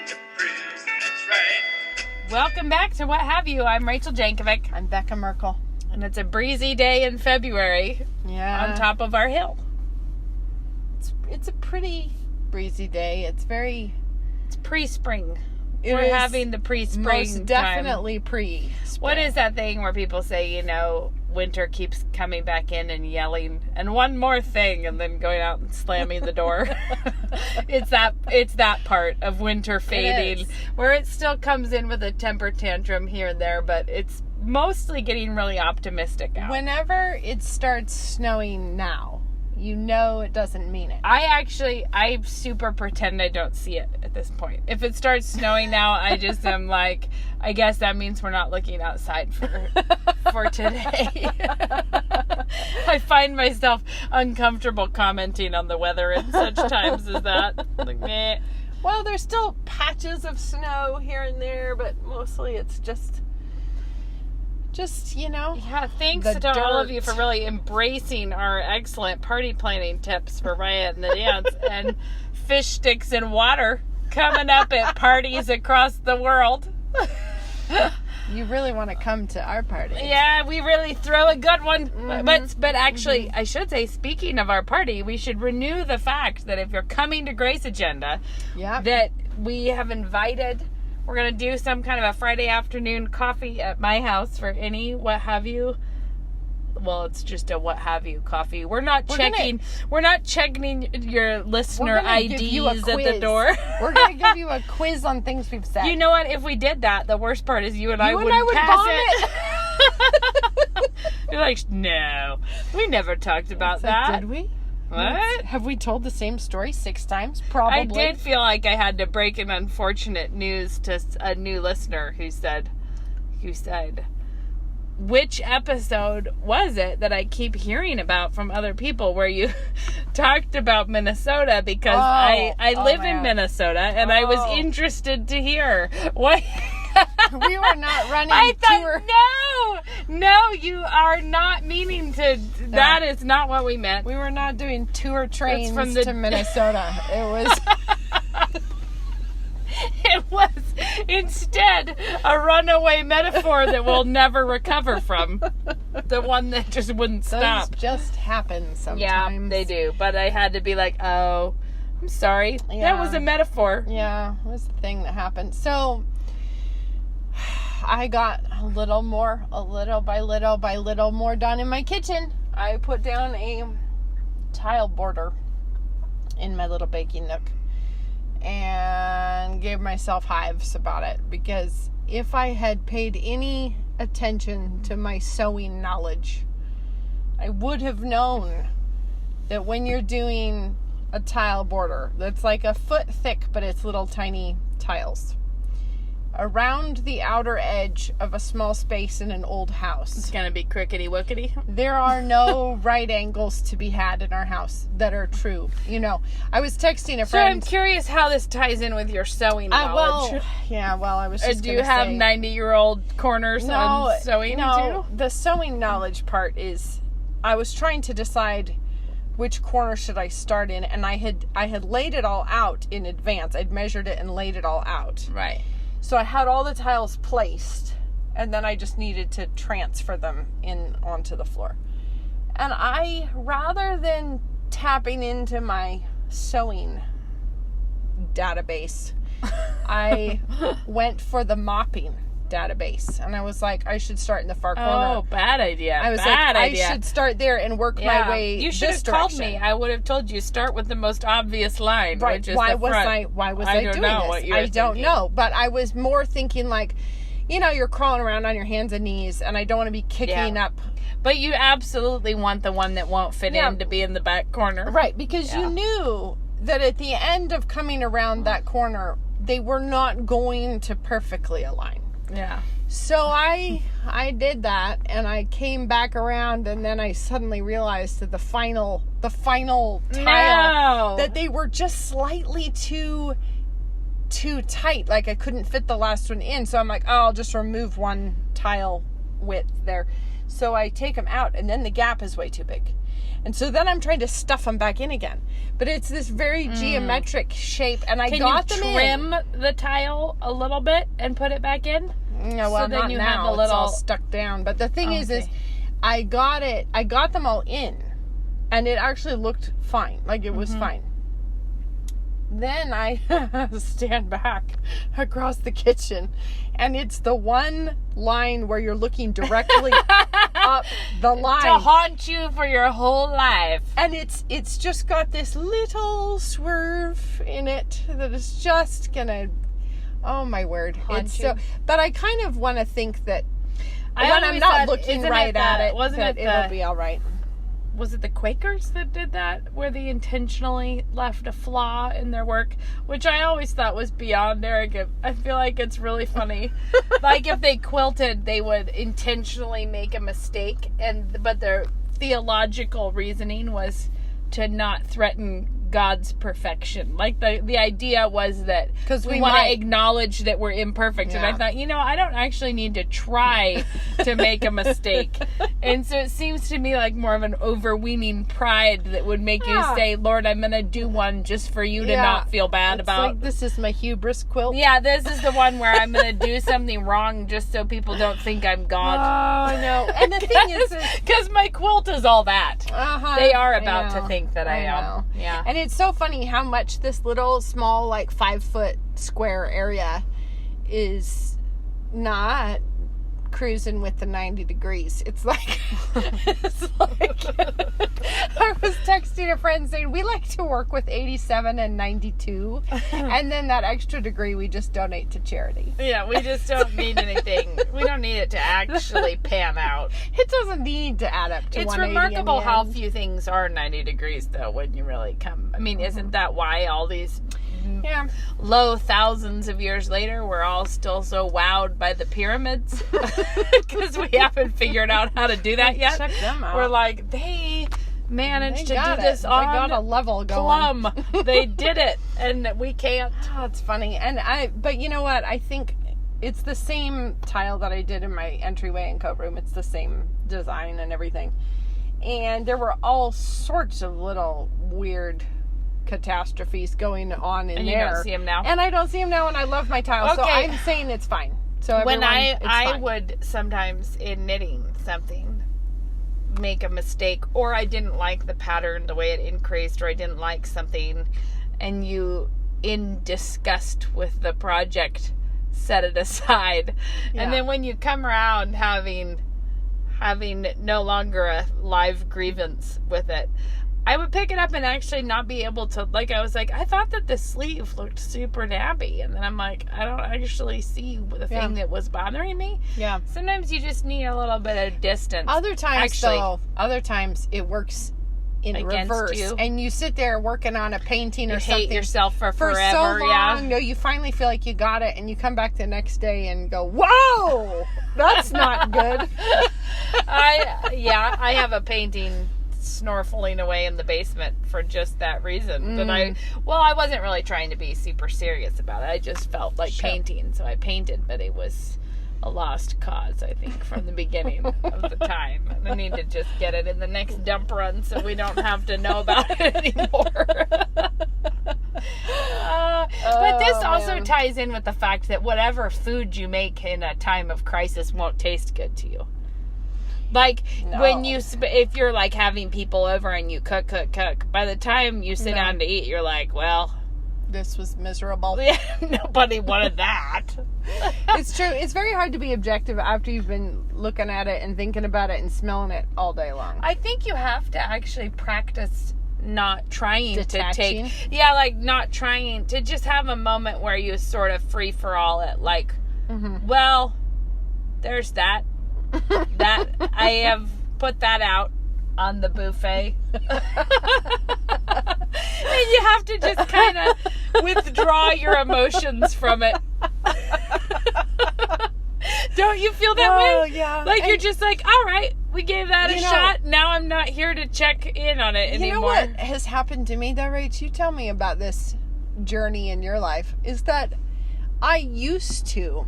It's a breeze, that's right. Welcome back to What Have You. I'm Rachel Jankovic, I'm Becca Merkel. and it's a breezy day in February on top of our hill. It's a pretty breezy day. It's pre-spring. It We're is having the pre-spring most definitely pre-spring. What is that thing where people say, winter keeps coming back in and yelling, and one more thing, and then going out and slamming the door? It's that part of winter fading, where it still comes in with a temper tantrum here and there, but it's mostly getting really optimistic out. Whenever it starts snowing now, it doesn't mean it. I super pretend I don't see it at this point. If it starts snowing now, I just am like, I guess that means we're not looking outside for today. I find myself uncomfortable commenting on the weather in such times as that. Like, meh. Well, there's still patches of snow here and there, but mostly it's just Yeah, thanks to all of you for really embracing our excellent party planning tips for Riot and the Dance and fish sticks and water coming up at parties across the world. You really want to come to our party. Yeah, we really throw a good one. Mm-hmm. But actually, I should say, speaking of our party, we should renew the fact that if you're coming to Grace Agenda, that we have invited... We're going to do some kind of a Friday afternoon coffee at my house for any what have you. Well, it's just a what have you coffee. We're not checking your listener IDs at the door. We're going to give you a quiz on things we've said. You know what? If we did that, the worst part is you and I wouldn't pass it. You're like, no, we never talked about that. Did we? What? Have we told the same story 6 times? Probably. I did feel like I had to break an unfortunate news to a new listener who said, which episode was it that I keep hearing about from other people where you talked about Minnesota, because I live in Minnesota and I was interested to hear what... We were not running I thought, tour. No, you are not meaning to. That is not what we meant. We were not doing tour trains to Minnesota. It was instead a runaway metaphor that we'll never recover from. The one that just wouldn't stop. Those just happen sometimes. Yeah, they do. But I had to be like, oh, I'm sorry. Yeah. That was a metaphor. Yeah, it was the thing that happened. So... I got a little by little more done in my kitchen. I put down a tile border in my little baking nook and gave myself hives about it, because if I had paid any attention to my sewing knowledge, I would have known that when you're doing a tile border that's like a foot thick, but it's little tiny tiles around the outer edge of a small space in an old house. It's going to be crickety-wickety. There are no right angles to be had in our house that are true. I was texting a friend. So I'm curious how this ties in with your sewing knowledge. I was just do you have 90-year-old corners on sewing too? The sewing knowledge part is, I was trying to decide which corner should I start in, and I had laid it all out in advance. I'd measured it and laid it all out. Right. So I had all the tiles placed, and then I just needed to transfer them in onto the floor. And I, rather than tapping into my sewing database, I went for the mopping database. And I was like, I should start in the far corner. Oh, bad idea. I was I should start there and work my way You should have called me. I would have told you, start with the most obvious line, right. which is why the front. Why was I doing this? I don't know. But I was more thinking like, you're crawling around on your hands and knees, and I don't want to be kicking up. But you absolutely want the one that won't fit in to be in the back corner. Right, because you knew that at the end of coming around that corner, they were not going to perfectly align. Yeah. So I did that, and I came back around, and then I suddenly realized that the final tile, that they were just slightly too tight. Like I couldn't fit the last one in. So I'm like, I'll just remove one tile width there. So I take them out, and then the gap is way too big. And so then I'm trying to stuff them back in again. But it's this very geometric shape, and I got them in. Can you trim the tile a little bit and put it back in? No, well, so then not you now. have a little... It's all stuck down. But the thing is I got them all in, and it actually looked fine. Like, it was fine. Then I stand back across the kitchen, and it's the one line where you're looking directly up the line. To haunt you for your whole life. And it's just got this little swerve in it that is just gonna, oh my word. Haunt you. But I kind of want to think that when I'm not looking right at it, wasn't it'll be all right. Was it the Quakers that did that, where they intentionally left a flaw in their work, which I always thought was beyond arrogant. I feel like it's really funny. Like, if they quilted, they would intentionally make a mistake, but their theological reasoning was to not threaten God's perfection. Like, the idea was that we want to acknowledge that we're imperfect. Yeah. And I thought, I don't actually need to try to make a mistake. And so it seems to me like more of an overweening pride that would make you say, Lord, I'm going to do one just for you to not feel bad about. Like, this is my hubris quilt. Yeah, this is the one where I'm going to do something wrong just so people don't think I'm God. Oh, I know. And the thing is... Because my quilt is all that. They are about to think that I am. Know. Yeah. And it's so funny how much this little small, like 5-foot square area is not cruising with the 90 degrees. It's like I was texting a friend saying we like to work with 87 and 92, and then that extra degree we just donate to charity. Yeah, we just don't need anything. We don't need it to actually pan out. It doesn't need to add up to 180. It's remarkable how few things are 90 degrees though when you really come. I mean, isn't that why all these low thousands of years later we're all still so wowed by the pyramids? Because we haven't figured out how to do that yet. Check them out. We're like, they managed to do this on they got a level going. Plum. They did it, and we can't. Oh, it's funny. But you know what? I think it's the same tile that I did in my entryway and coat room. It's the same design and everything. And there were all sorts of little weird catastrophes going on in there. And you don't see them now? And I don't see them now, and I love my tile, so I'm saying it's fine. So when I would sometimes, in knitting something, make a mistake, or I didn't like the pattern, the way it increased, or I didn't like something, and you, in disgust with the project, set it aside. Yeah. And then when you come around having no longer a live grievance with it, I would pick it up and actually not be able to, like, I was like, I thought that the sleeve looked super nabby. And then I'm like, I don't actually see the thing that was bothering me. Yeah. Sometimes you just need a little bit of distance. Other times it works in reverse. You. And you sit there working on a painting or something. You hate yourself for forever. So long, you finally feel like you got it, and you come back the next day and go, whoa, that's not good. I have a painting snorkeling away in the basement for just that reason. But I wasn't really trying to be super serious about it. I just felt like painting, so I painted, but it was a lost cause, I think, from the beginning of the time. And I need to just get it in the next dump run so we don't have to know about it anymore. But this also ties in with the fact that whatever food you make in a time of crisis won't taste good to you. Like, when if you're like having people over and you cook, by the time you sit down to eat, you're like, well, this was miserable. Yeah, nobody wanted that. It's true. It's very hard to be objective after you've been looking at it and thinking about it and smelling it all day long. I think you have to actually practice not trying detaching. to take... like not trying to just have a moment where you sort of free for all it. Like, well, there's that. That I have put that out on the buffet. And you have to just kind of withdraw your emotions from it. Don't you feel that way? Oh, yeah. Like, you're just like, all right, we gave that a shot. Now I'm not here to check in on it anymore. You know what has happened to me, though, Rach? You tell me about this journey in your life. Is that I used to...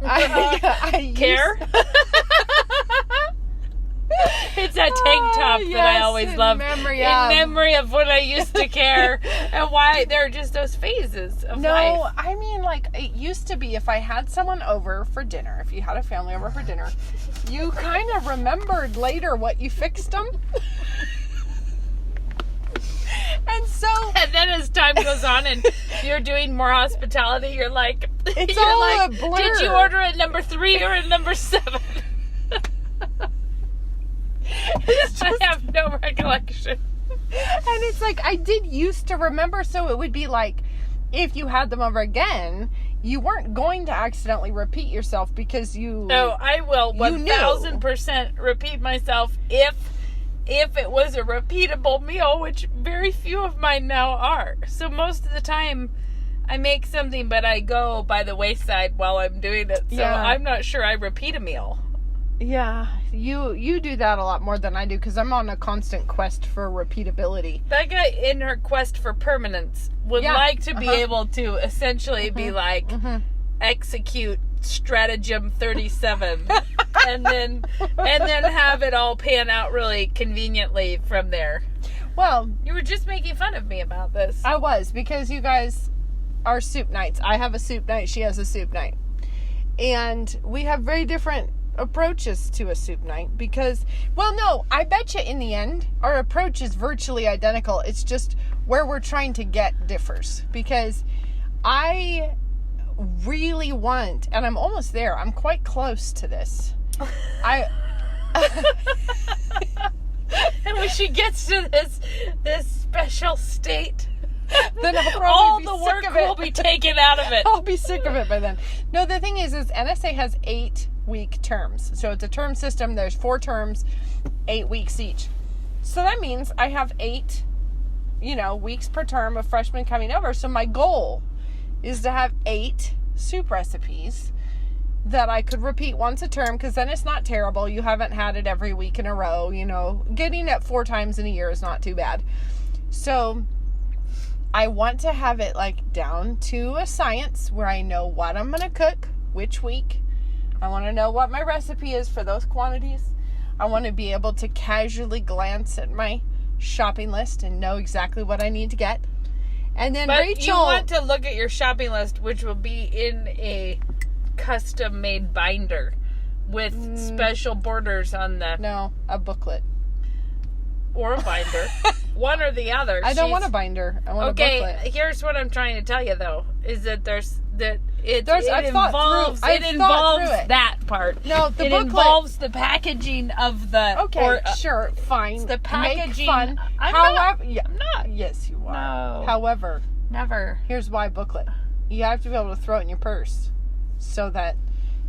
I care? It's that tank top that I always loved. In memory of when I used to care and why there are just those phases of life. No, I mean, like, it used to be if I had someone over for dinner, if you had a family over for dinner, you kind of remembered later what you fixed them. And then as time goes on and you're doing more hospitality, you're like, it's all a blur. Did you order at number 3 or at number 7? I have no recollection. And it's like, I did used to remember, so it would be like, if you had them over again, you weren't going to accidentally repeat yourself because you... No, I will 1,000% repeat myself if it was a repeatable meal, which very few of mine now are. So most of the time, I make something, but I go by the wayside while I'm doing it. So I'm not sure I repeat a meal. Yeah, you do that a lot more than I do because I'm on a constant quest for repeatability. That guy in her quest for permanence would like to be able to essentially be like, execute stratagem 37 and then have it all pan out really conveniently from there. Well, you were just making fun of me about this. I was, because you guys are soup nights. I have a soup night, she has a soup night. And we have very different approaches to a soup night because, well, no, I bet you in the end our approach is virtually identical. It's just where we're trying to get differs, because I really want, and I'm almost there, I'm quite close to this. And when she gets to this special state, then I'll probably all be the sick work of it. will be taken out of it. I'll be sick of it by then. No, the thing is NSA has 8-week terms. So it's a term system. There's 4 terms, 8 weeks each. So that means I have 8, weeks per term of freshmen coming over. So my goal is to have 8 soup recipes that I could repeat once a term, because then it's not terrible. You haven't had it every week in a row. Getting it 4 times in a year is not too bad. So I want to have it down to a science where I know what I'm going to cook, which week. I want to know what my recipe is for those quantities. I want to be able to casually glance at my shopping list and know exactly what I need to get. And then Rachel... you want to look at your shopping list, which will be in a custom-made binder with special borders on the... No, a booklet. Or a binder. One or the other. I don't want a binder. I want a booklet. Okay, here's what I'm trying to tell you, though, is that it involves that part. No, the booklet involves the packaging of the... Okay, sure, fine. It's the packaging... Make fun. I'm not. Yes, you are. No. However... Never. Here's why booklet. You have to be able to throw it in your purse so that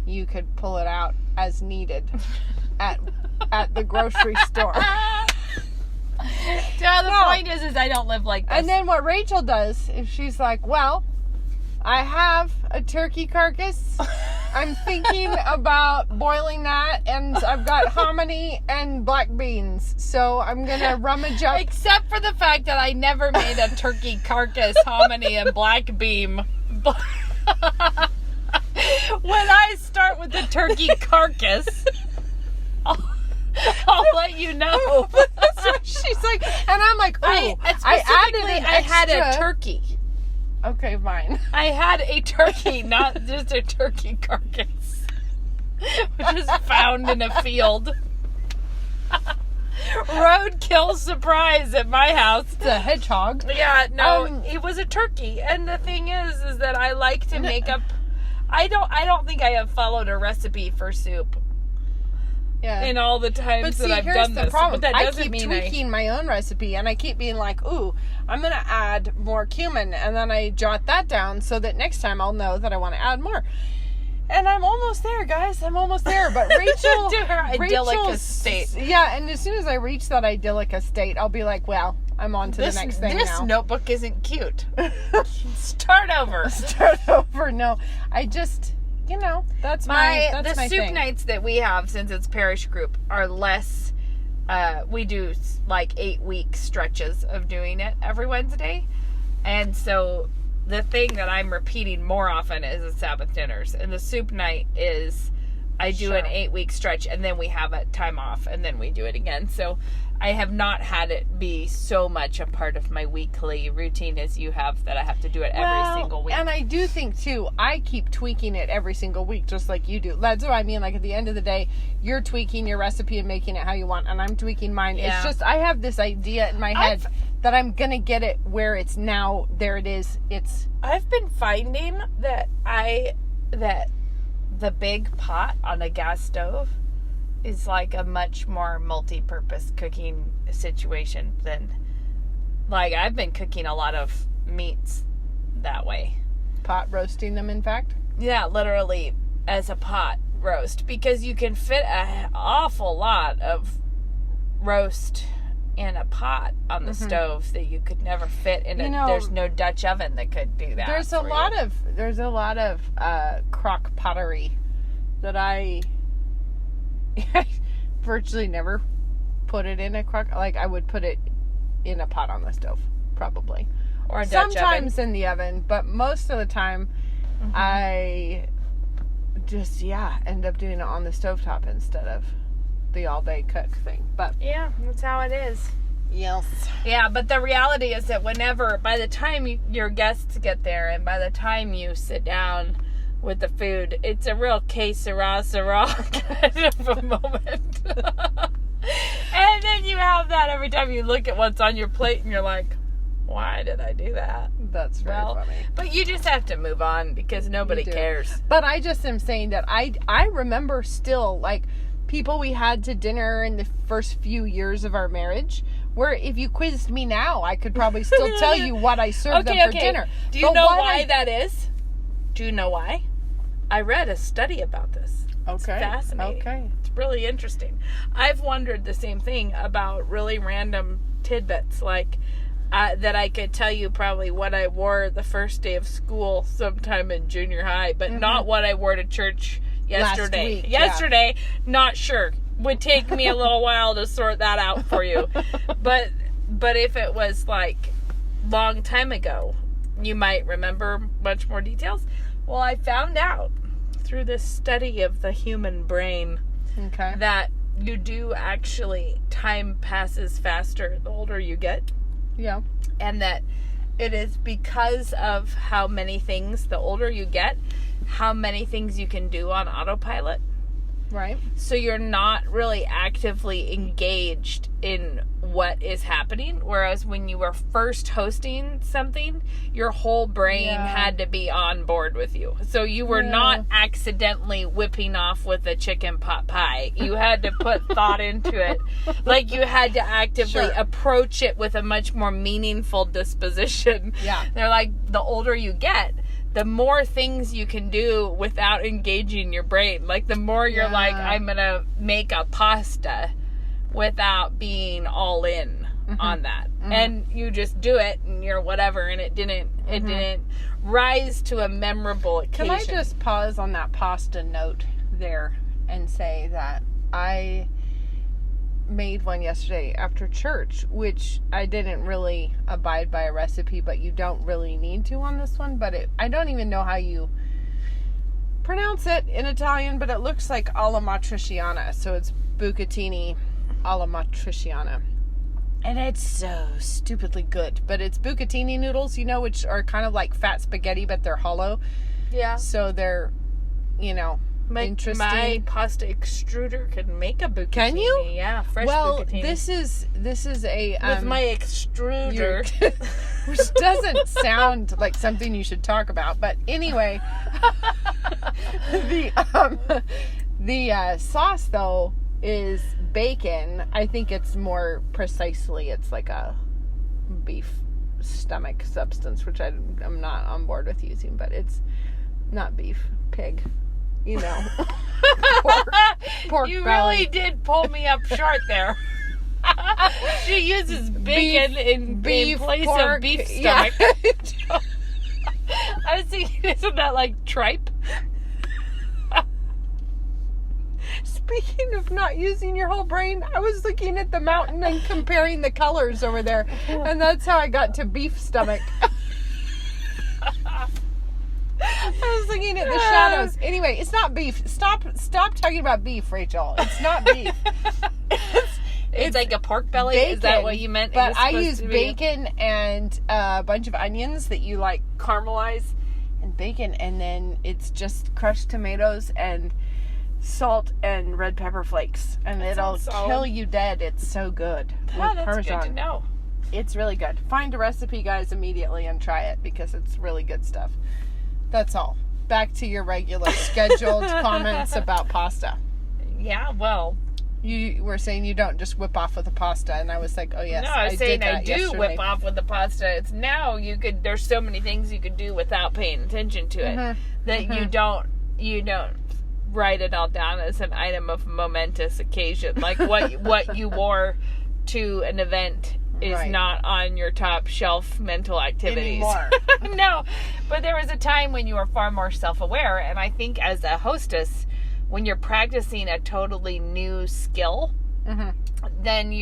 you could pull it out as needed at the grocery store. The point is I don't live like this. And then what Rachel does is she's like, well, I have a turkey carcass. I'm thinking about boiling that, and I've got hominy and black beans. So I'm going to rummage up. Except for the fact that I never made a turkey carcass, hominy, and black bean. When I start with the turkey carcass... I'll let you know. That's what she's like. And I'm like, oh, I had a turkey. Okay, fine. I had a turkey, not just a turkey carcass, which is found in a field. Roadkill surprise at my house. It's a hedgehog. Yeah, no, it was a turkey. And the thing is that I like to make up... I don't think I have followed a recipe for soup. Yeah. In all the times that I've done this. Problem. But that doesn't I keep mean tweaking my own recipe, and I keep being like, ooh, I'm going to add more cumin, and then I jot that down so that next time I'll know that I want to add more. And I'm almost there, guys. I'm almost there. But Rachel... to her idyllic estate. Yeah, and as soon as I reach that idyllic estate, I'll be like, well, I'm on to the next thing now. This notebook isn't cute. Start over. Start over. No, I just... that's my the soup thing. Nights that we have, since it's parish group, are less, we do 8-week stretches of doing it every Wednesday. And so the thing that I'm repeating more often is the Sabbath dinners. And the soup night is I do an 8-week stretch, and then we have a time off, and then we do it again. So I have not had it be so much a part of my weekly routine as you have, that I have to do it every single week. And I do think, too, I keep tweaking it every single week, just like you do. That's what I mean. Like, at the end of the day, you're tweaking your recipe and making it how you want, and I'm tweaking mine. Yeah. It's just, I have this idea in my head that I'm going to get it where it's now, there it is. I've been finding that the big pot on a gas stove is like a much more multi-purpose cooking situation than, like, I've been cooking a lot of meats that way. Pot roasting them, in fact? Yeah, literally as a pot roast, because you can fit an awful lot of roast in a pot on the stove that you could never fit in there's no Dutch oven that could do that. There's a lot of crock pottery that I virtually never put it in a crock. Like, I would put it in a pot on the stove, probably. Or a Dutch sometimes oven. In the oven, but most of the time I just end up doing it on the stovetop instead of the all-day cook thing. But yeah, that's how it is. Yes. Yeah, but the reality is that by the time your guests get there, and by the time you sit down with the food, it's a real que sera kind of a moment. And then you have that every time you look at what's on your plate, and you're like, why did I do that? That's very funny. But you just have to move on, because nobody cares. But I just am saying that I remember still, like, people we had to dinner in the first few years of our marriage, where if you quizzed me now, I could probably still tell you what I served them for dinner. Do you know why that is? Do you know why? I read a study about this. Okay. It's fascinating. Okay. It's really interesting. I've wondered the same thing about really random tidbits, like that I could tell you probably what I wore the first day of school sometime in junior high, but not what I wore to church yesterday. Last week, yesterday, not sure. Would take me a little while to sort that out for you. But if it was like long time ago, you might remember much more details. Well, I found out through this study of the human brain that you do actually, time passes faster the older you get. Yeah. And that it is because of how many things, the older you get, how many things you can do on autopilot. Right. So you're not really actively engaged in what is happening. Whereas when you were first hosting something, your whole brain had to be on board with you. So you were not accidentally whipping off with a chicken pot pie. You had to put thought into it. Like, you had to actively approach it with a much more meaningful disposition. Yeah. They're like, the older you get, the more things you can do without engaging your brain. Like, the more you're like, I'm going to make a pasta without being all in on that. And you just do it, and you're whatever, and it didn't rise to a memorable occasion. Can I just pause on that pasta note there and say that I made one yesterday after church, which I didn't really abide by a recipe, but you don't really need to on this one. But I don't even know how you pronounce it in Italian, but it looks like alla matriciana. So it's bucatini alla matriciana. And it's so stupidly good. But it's bucatini noodles, which are kind of like fat spaghetti, but they're hollow. Yeah. So they're, interesting. My pasta extruder can make a bucatini. Can you? Yeah, fresh bucatini. Well, this is a with my extruder, which doesn't sound like something you should talk about. But anyway, the sauce though is bacon. I think it's more precisely, it's like a beef stomach substance, which I'm not on board with using, but it's not beef, pig. Pork you belly. really did pull me up short there. She uses bacon in place of beef stomach. Yeah. I was thinking, isn't that like tripe? Speaking of not using your whole brain, I was looking at the mountain and comparing the colors over there, and that's how I got to beef stomach. I was looking at the shadows. Anyway, it's not beef. Stop talking about beef, Rachel. It's not beef. It's like a pork belly? Bacon, is that what you meant? But I use bacon and a bunch of onions that you like caramelize, and bacon, and then it's just crushed tomatoes and salt and red pepper flakes, and it'll kill you dead. It's so good. Oh, that's Parmesan. Good to know. It's really good. Find a recipe, guys, immediately and try it because it's really good stuff. That's all. Back to your regular scheduled comments about pasta. Yeah, well, you were saying you don't just whip off with the pasta, and I was like, oh yes, no, I was saying I do yesterday. Whip off with the pasta. It's now there's so many things you could do without paying attention to it that you don't write it all down as an item of momentous occasion, like what you wore to an event is not on your top shelf mental activities anymore. No, but there was a time when you were far more self-aware, and I think as a hostess, when you're practicing a totally new skill, then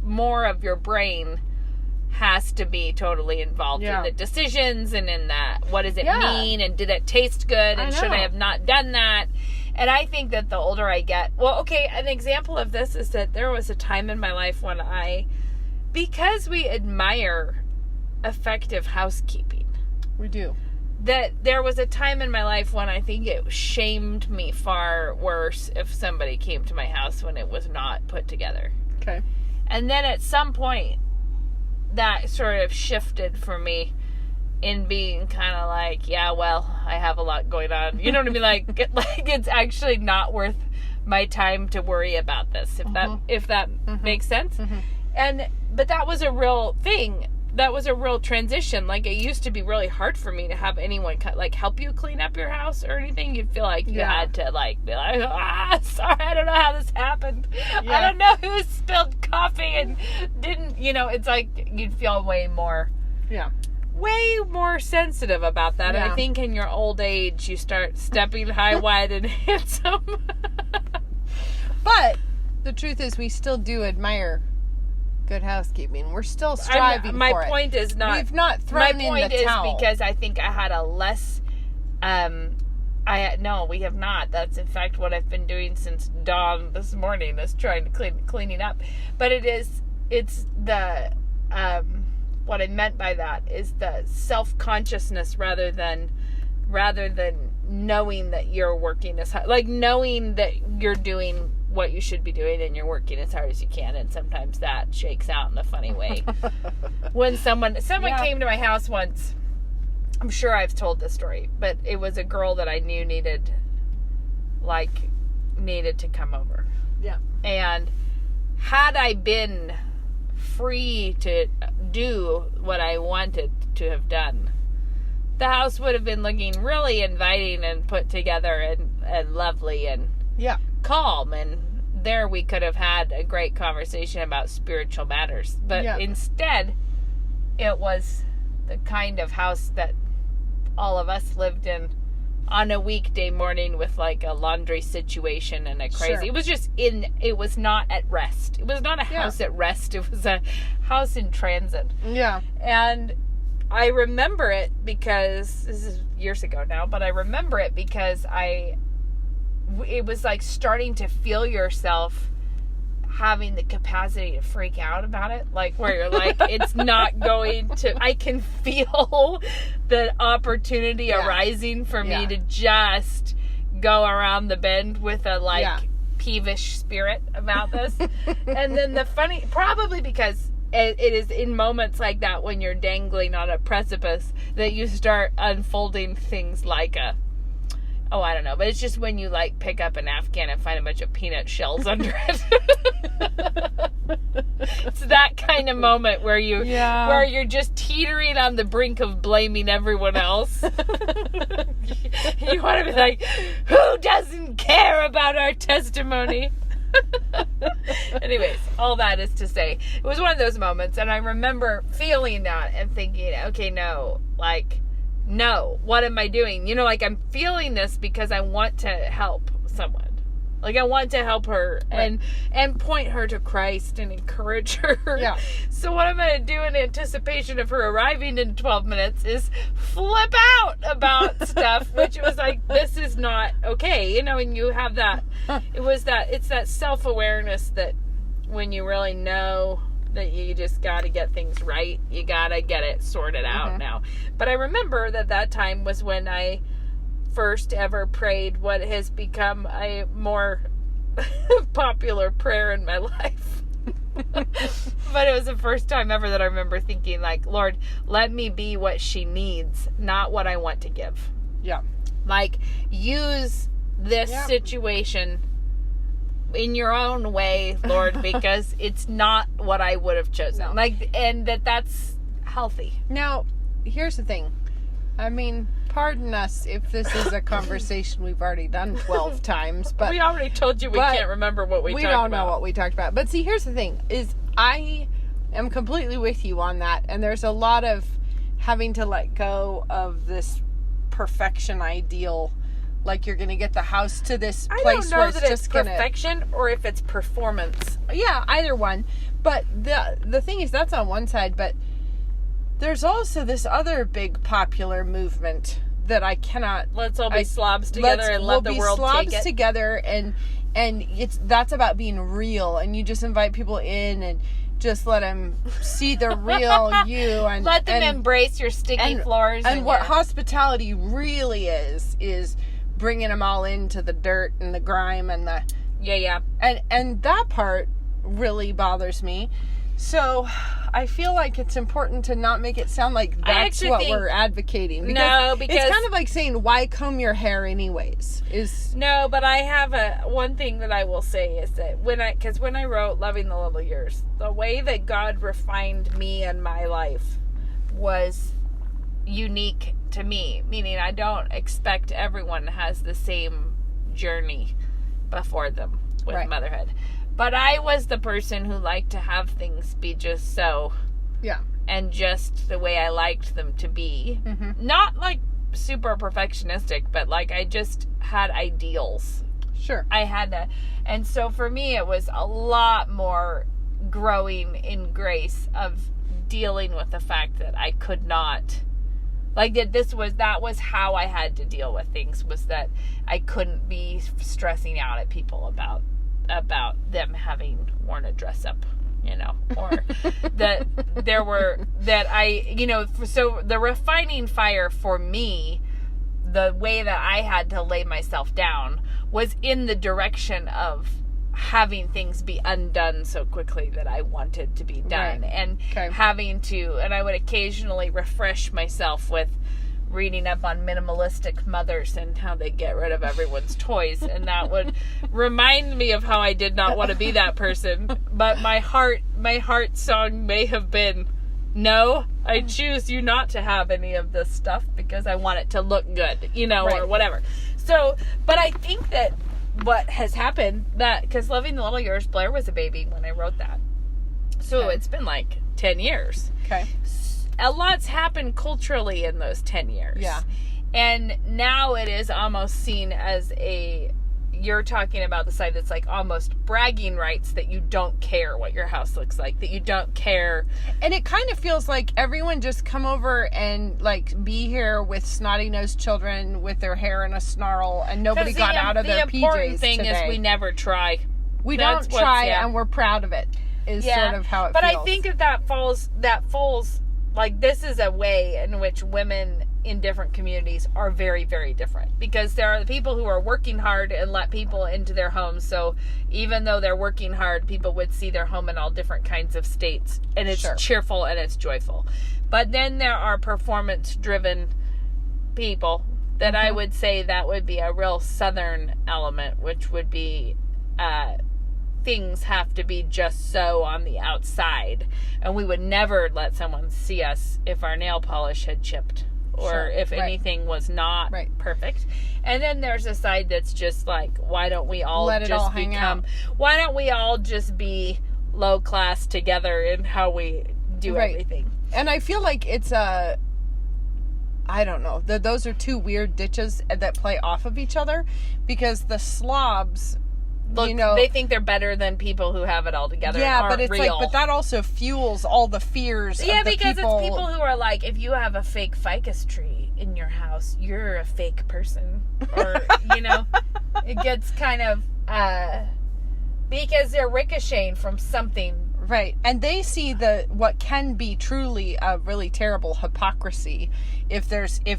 more of your brain has to be totally involved in the decisions and in that. What does it mean? And did it taste good? And should I have not done that? And I think that the older I get, an example of this is that there was a time in my life when because we admire effective housekeeping. We do. That there was a time in my life when I think it shamed me far worse if somebody came to my house when it was not put together. Okay. And then at some point, that sort of shifted for me in being kind of like, yeah, well, I have a lot going on. You know what I mean? Like it's actually not worth my time to worry about this, if that makes sense. But that was a real thing. That was a real transition. Like, it used to be really hard for me to have anyone help you clean up your house or anything. You'd feel like you had to be like, sorry, I don't know how this happened. I don't know who spilled coffee and didn't, it's like you'd feel way more sensitive about that. And I think in your old age, you start stepping high, wide, and handsome. But the truth is, we still do admire good housekeeping. We're still striving for it. My point is not... We've not thrown in the towel. My point is because I think I had a less... No, we have not. That's in fact what I've been doing since dawn this morning, is trying to cleaning up. But it's the... what I meant by that is the self-consciousness rather than knowing that you're working as hard. Like, knowing that you're doing what you should be doing and you're working as hard as you can, and sometimes that shakes out in a funny way. When someone came to my house once, I'm sure I've told this story, but it was a girl that I knew needed to come over. Yeah. And had I been free to do what I wanted to have done, the house would have been looking really inviting and put together and lovely and calm, and there we could have had a great conversation about spiritual matters. But instead, it was the kind of house that all of us lived in on a weekday morning with like a laundry situation and a crazy... It was not at rest. It was not a house at rest. It was a house in transit. Yeah. And I remember it because... This is years ago now, but I remember it because it was like starting to feel yourself having the capacity to freak out about it, like where you're like, it's not going to... I can feel the opportunity arising for me to just go around the bend with a peevish spirit about this. And then probably because it is in moments like that when you're dangling on a precipice that you start unfolding things like I don't know, but it's just when you pick up a napkin and find a bunch of peanut shells under it. It's that kind of moment where you're just teetering on the brink of blaming everyone else. You want to be like, who doesn't care about our testimony? Anyways, all that is to say, it was one of those moments, and I remember feeling that and thinking, okay, no, what am I doing? I'm feeling this because I want to help someone. Like, I want to help her and point her to Christ and encourage her. Yeah. So what I'm going to do in anticipation of her arriving in 12 minutes is flip out about stuff, which was like, this is not okay. You know, and you have that, it's that self-awareness that when you really know that you just got to get things right, you got to get it sorted out now. But I remember that time was when I first ever prayed what has become a more popular prayer in my life. But it was the first time ever that I remember thinking, like, Lord, let me be what she needs, not what I want to give. Yeah. Like, use this situation in your own way, Lord, because it's not what I would have chosen. No. Like, and that's healthy. Now, here's the thing. I mean, pardon us if this is a conversation we've already done 12 times, but we already told you we can't remember what we talked about. We don't know what we talked about. But see, here's the thing, is I am completely with you on that, and there's a lot of having to let go of this perfection ideal, like you're going to get the house to this place where it's just going to... I don't know that it's perfection or if it's performance. Yeah, either one. But the thing is, that's on one side, but there's also this other big popular movement that I cannot... Let's all be slobs together and let the world take it. We'll be slobs together, and that's about being real, and you just invite people in and just let them see the real you, and let them embrace your sticky floors. And what hospitality really is bringing them all into the dirt and the grime and the... Yeah. And that part really bothers me. So I feel like it's important to not make it sound like that's what we're advocating. Because it's kind of like saying, why comb your hair anyways? No, but I have one thing that I will say is that when I wrote Loving the Little Years, the way that God refined me and my life was unique to me, meaning I don't expect everyone has the same journey before them with motherhood. But I was the person who liked to have things be just so. Yeah. And just the way I liked them to be. Mm-hmm. Not like super perfectionistic, but like I just had ideals. Sure. And so for me it was a lot more growing in grace of dealing with the fact that I could not, like that was how I had to deal with things, was that I couldn't be stressing out at people about them having worn a dress up, or that so the refining fire for me, the way that I had to lay myself down was in the direction of having things be undone so quickly that I wanted to be done, and having to, and I would occasionally refresh myself with reading up on minimalistic mothers and how they get rid of everyone's toys, and that would remind me of how I did not want to be that person. But my heart song may have been, no, I choose you not to have any of this stuff because I want it to look good, or whatever. So, but I think that what has happened, because Loving the Little Years, Blair was a baby when I wrote that, so it's been like 10 years. Okay. A lot's happened culturally in those 10 years. Yeah. And now it is almost seen as you're talking about the side that's like almost bragging rights, that you don't care what your house looks like, that you don't care. And it kind of feels like everyone just come over and like be here with snotty-nosed children with their hair in a snarl, and nobody got out of their PJs. The important thing is we never try. We don't try, and we're proud of it, is sort of how it feels. But I think that falls, like, this is a way in which women in different communities are very, very different. Because there are the people who are working hard and let people into their homes. So even though they're working hard, people would see their home in all different kinds of states. And it's cheerful and it's joyful. But then there are performance-driven people that I would say that would be a real Southern element, which would be... things have to be just so on the outside, and we would never let someone see us if our nail polish had chipped, or if anything was not perfect. And then there's a side that's just like, why don't we all why don't we all just be low class together in how we do everything? And I feel like it's I don't know, those are two weird ditches that play off of each other, because the slobs look, you know, they think they're better than people who have it all together. Yeah, and but it's real. like, but that also fuels all the fears. Yeah, of the because people. it's people who are like, if you have a fake ficus tree in your house, you're a fake person, or you know, it gets kind of because they're ricocheting from something. Right. And they see what can be truly a really terrible hypocrisy if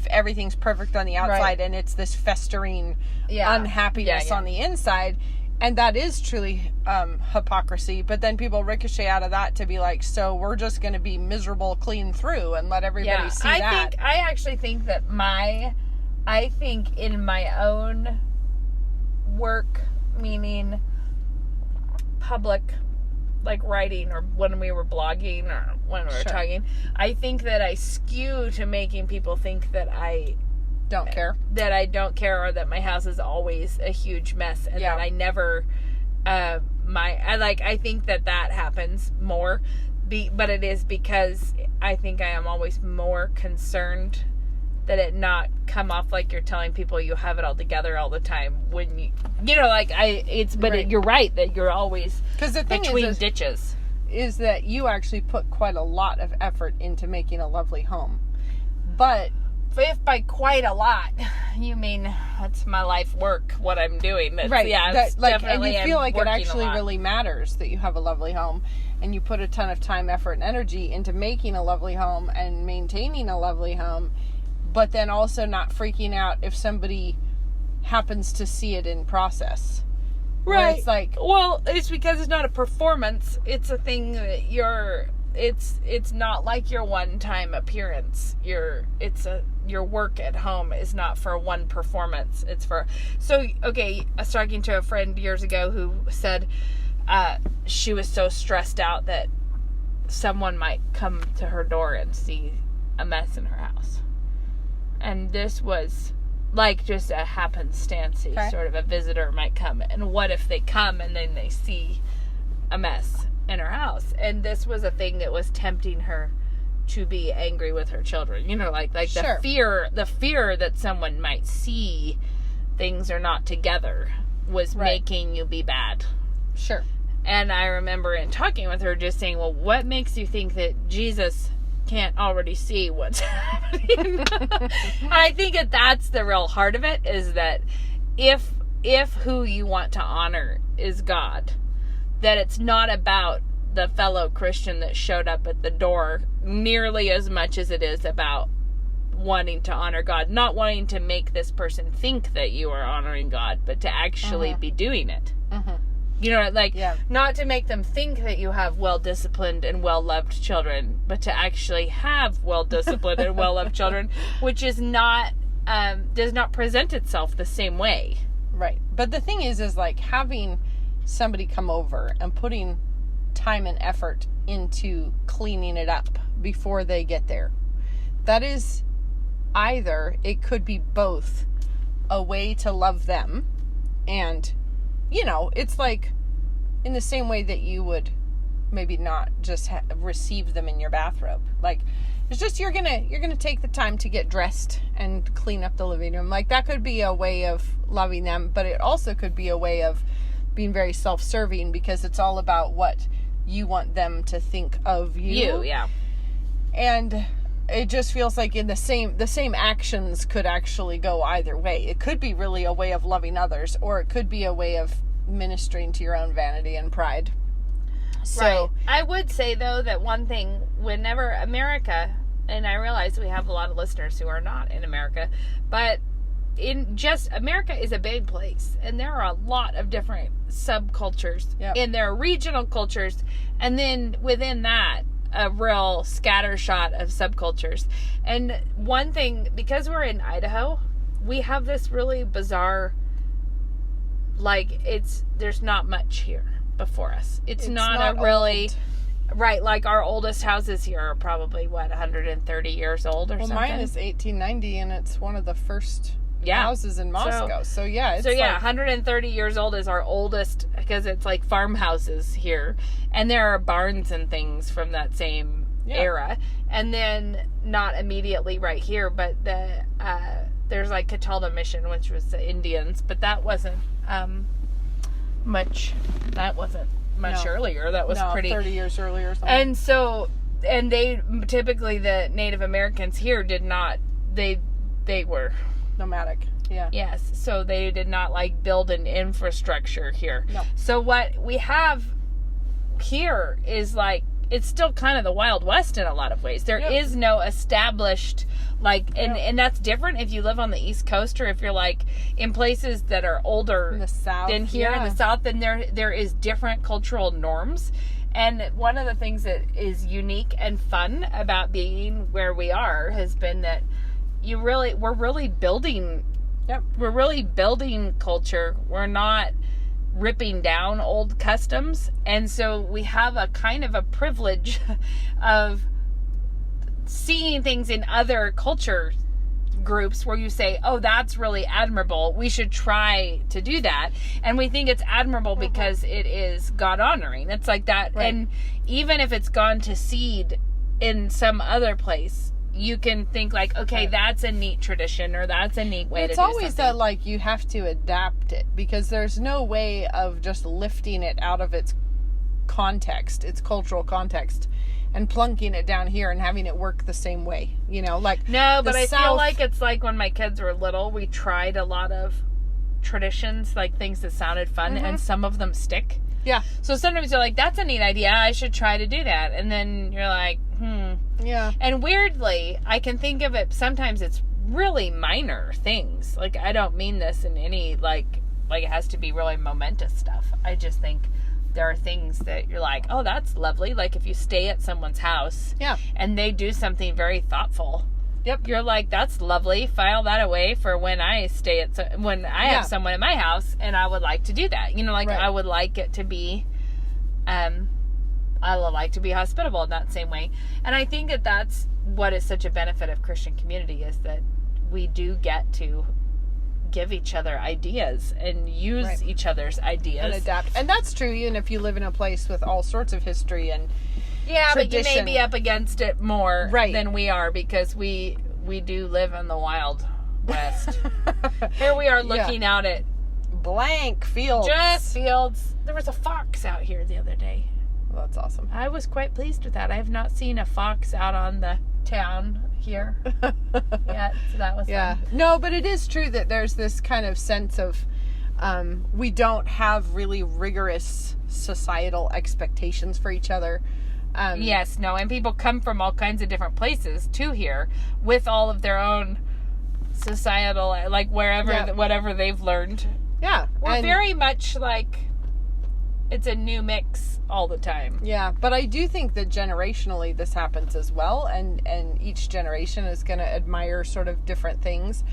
everything's perfect on the outside and it's this festering unhappiness on the inside. And that is truly hypocrisy. But then people ricochet out of that to be like, so we're just going to be miserable clean through and let everybody see that. I actually think that I think in my own work, meaning public, like writing or when we were blogging or when we were talking, I think that I skew to making people think that I don't care, or that my house is always a huge mess and that I never I think that happens more, but it is because I think I am always more concerned that it not come off like you're telling people you have it all together all the time when you know, like you're right that you're always because the thing between ditches is that you actually put quite a lot of effort into making a lovely home, but if by quite a lot you mean that's my life work, what I'm doing, that's, right? And you feel like it actually really matters that you have a lovely home, and you put a ton of time, effort, and energy into making a lovely home and maintaining a lovely home. But then also not freaking out if somebody happens to see it in process. Right. It's like, well, it's because it's not a performance. It's a thing that it's not like your one-time appearance. Your work at home is not for one performance. It's for, I was talking to a friend years ago who said she was so stressed out that someone might come to her door and see a mess in her house. And this was like just a happenstance sort of a visitor might come. And what if they come and then they see a mess in her house? And this was a thing that was tempting her to be angry with her children. You know, like the fear that someone might see things are not together was making you be bad. Sure. And I remember in talking with her just saying, well, what makes you think that Jesus can't already see what's happening? I think that's the real heart of it, is that if who you want to honor is God, that it's not about the fellow Christian that showed up at the door nearly as much as it is about wanting to honor God, not wanting to make this person think that you are honoring God, but to actually be doing it. You know, not to make them think that you have well-disciplined and well-loved children, but to actually have well-disciplined and well-loved children, which is not, does not present itself the same way. Right. But the thing is like having somebody come over and putting time and effort into cleaning it up before they get there. That is either, it could be both a way to love them and, you know, it's like in the same way that you would maybe not just receive them in your bathrobe. Like, it's just you're gonna take the time to get dressed and clean up the living room. Like, that could be a way of loving them, but it also could be a way of being very self-serving because it's all about what you want them to think of you. Yeah. And it just feels like in the same actions could actually go either way. It could be really a way of loving others, or it could be a way of ministering to your own vanity and pride. So, right. I would say, though, that one thing, whenever America, and I realize we have a lot of listeners who are not in America, but America is a big place, and there are a lot of different subcultures, and there are regional cultures, and then within that, a real scattershot of subcultures. And one thing, because we're in Idaho, we have this really bizarre, there's not much here before us. It's not a really old. Right, like our oldest houses here are probably 130 years old or something. Well, mine is 1890, and it's one of the first houses in Moscow. So 130 years old is our oldest, because it's like farmhouses here, and there are barns and things from that same era. And then not immediately right here, but there's like Catalda Mission, which was the Indians, but that wasn't that wasn't much earlier. That was pretty 30 years earlier or something. And so, and they typically, the Native Americans here did not, they were nomadic. Yeah. Yes. So they did not like build an infrastructure here. No. So what we have here is like, it's still kind of the Wild West in a lot of ways. There is no established, like, and that's different if you live on the East Coast or if you're like in places that are older in the South. Than here in the South, then there is different cultural norms. And one of the things that is unique and fun about being where we are has been that we're really building. Yep. We're really building culture. We're not ripping down old customs. And so we have a kind of a privilege of seeing things in other culture groups where you say, oh, that's really admirable. We should try to do that. And we think it's admirable because it is God honoring. It's like that. Right. And even if it's gone to seed in some other place, you can think like, okay, that's a neat tradition or that's a neat way to do something. It's always that like you have to adapt it because there's no way of just lifting it out of its context, its cultural context, and plunking it down here and having it work the same way. You know, like no, but I feel like it's like when my kids were little, we tried a lot of traditions, like things that sounded fun, and some of them stick. Yeah. So sometimes you're like, that's a neat idea. I should try to do that. And then you're like, Yeah. And weirdly, I can think of it, sometimes it's really minor things. Like, I don't mean this in any, like it has to be really momentous stuff. I just think there are things that you're like, oh, that's lovely. Like, if you stay at someone's house and they do something very thoughtful. Yep. You're like, that's lovely. File that away for when I stay at, when I have someone in my house and I would like to do that. You know, like I would like it to be, I would like to be hospitable in that same way. And I think that that's what is such a benefit of Christian community is that we do get to give each other ideas and use each other's ideas. And adapt. And that's true even if you live in a place with all sorts of history and tradition. But you may be up against it more than we are because we do live in the Wild West. Here we are looking out at blank fields. Just fields. There was a fox out here the other day. Well, that's awesome. I was quite pleased with that. I have not seen a fox out on the town here yet, so that was fun. No, but it is true that there's this kind of sense of we don't have really rigorous societal expectations for each other. And people come from all kinds of different places to here with all of their own societal, like wherever, whatever they've learned. Yeah. We're very much like, it's a new mix all the time. Yeah, but I do think that generationally this happens as well, and each generation is going to admire sort of different things.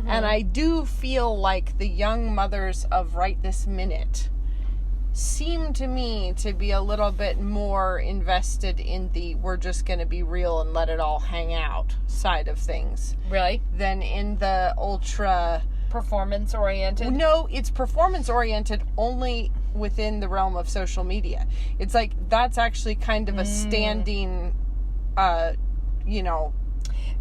And I do feel like the young mothers of right this minute seem to me to be a little bit more invested in the we're just going to be real and let it all hang out side of things. Really? Than in the ultra performance oriented? No, it's performance oriented only within the realm of social media. It's like that's actually kind of a standing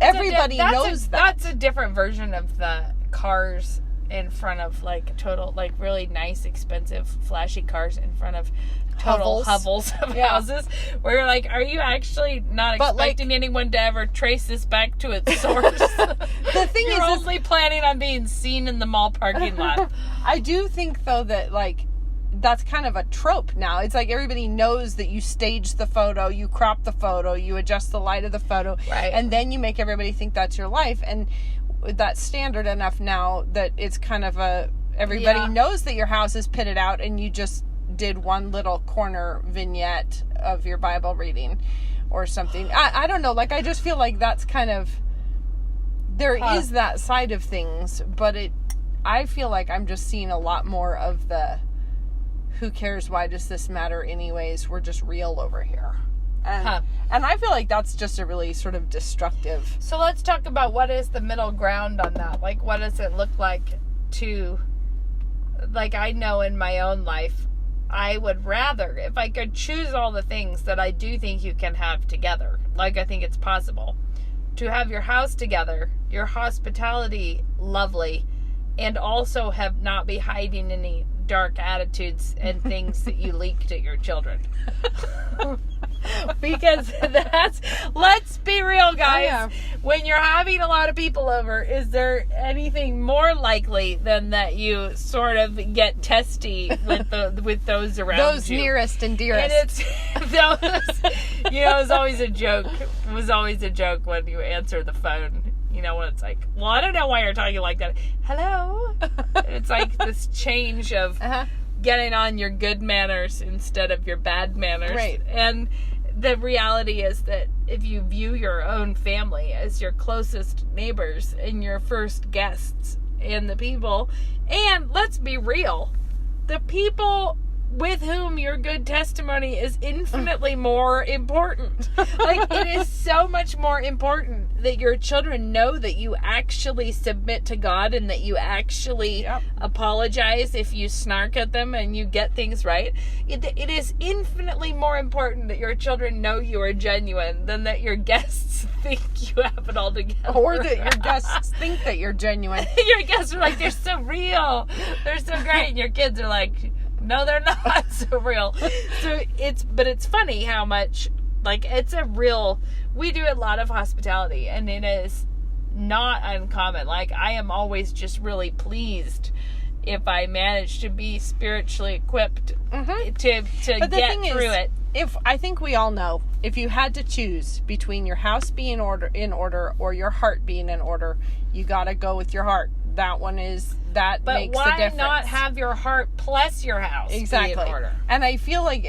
everybody knows that. That's a different version of the cars in front of like total, like really nice, expensive, flashy cars in front of total hovels of houses where you're like, are you actually not expecting anyone to ever trace this back to its source? The thing you're only planning on being seen in the mall parking lot. I do think though that like that's kind of a trope now. It's like everybody knows that you stage the photo, you crop the photo, you adjust the light of the photo, and then you make everybody think that's your life. And that's standard enough now that it's kind of everybody knows that your house is pitted out and you just did one little corner vignette of your Bible reading or something. I don't know. Like, I just feel like that's kind of, there is that side of things, but I feel like I'm just seeing a lot more of the, who cares? Why does this matter anyways? We're just real over here. And I feel like that's just a really sort of destructive. So let's talk about what is the middle ground on that. Like, what does it look like to, like, I know in my own life, I would rather, if I could choose all the things that I do think you can have together, like I think it's possible, to have your house together, your hospitality lovely, and also have not be hiding any dark attitudes and things that you leaked at your children. Because let's be real, guys. Yeah. When you're having a lot of people over, is there anything more likely than that you sort of get testy with those around those you? nearest and dearest. And it's those, it was always a joke. It was always a joke when you answer the phone. When it's like, well, I don't know why you're talking like that. Hello? It's like this change of getting on your good manners instead of your bad manners. Right. And the reality is that if you view your own family as your closest neighbors and your first guests and the people, and let's be real, the people with whom your good testimony is infinitely more important. Like, it is so much more important that your children know that you actually submit to God and that you actually apologize if you snark at them and you get things right. It is infinitely more important that your children know you are genuine than that your guests think you have it all together. Or that your guests think that you're genuine. Your guests are like, they're so real. They're so great. And your kids are like, no, they're not so real. So it's funny how much, like, we do a lot of hospitality, and it is not uncommon. Like, I am always just really pleased if I manage to be spiritually equipped to get through it. I think we all know, if you had to choose between your house being in order or your heart being in order, you got to go with your heart. That makes the difference. But why not have your heart plus your house exactly be in order? And I feel like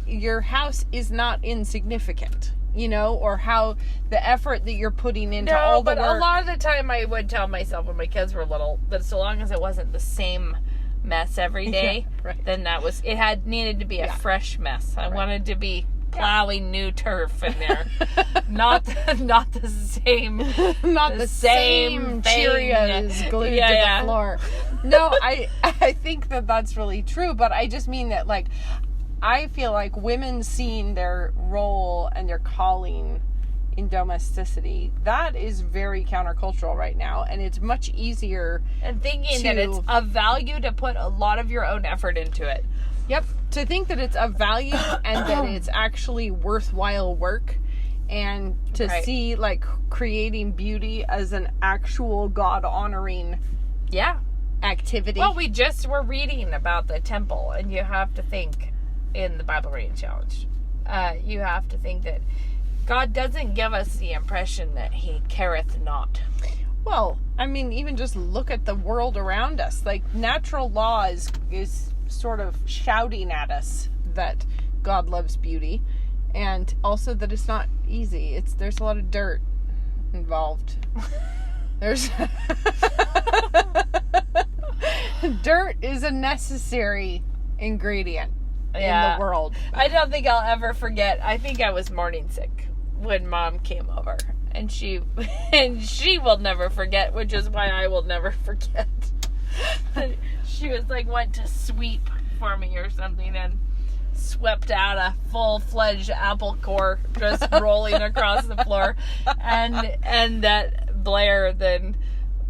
your house is not insignificant, or how the effort that you're putting into all the work. But a lot of the time I would tell myself when my kids were little that so long as it wasn't the same mess every day, then it needed to be a fresh mess. I wanted to be plowing new turf in there, not the same same Cheerios glued to the floor. No, I think that's really true, but I just mean that, like, I feel like women seeing their role and their calling in domesticity, that is very countercultural right now, and it's much easier and thinking that it's of value to put a lot of your own effort into it. Yep. To think that it's of value and that it's actually worthwhile work, and to see, like, creating beauty as an actual God-honoring activity. Well, we just were reading about the temple, and you have to think in the Bible Reading Challenge, you have to think that God doesn't give us the impression that he careth not. Well, I mean, even just look at the world around us. Like, natural law is sort of shouting at us that God loves beauty, and also that it's not easy. There's a lot of dirt involved. Dirt is a necessary ingredient in the world. I don't think I'll ever forget. I think I was morning sick when Mom came over, and she will never forget, which is why I will never forget. She was like, went to sweep for me or something, and swept out a full-fledged apple core just rolling across the floor, and that Blair then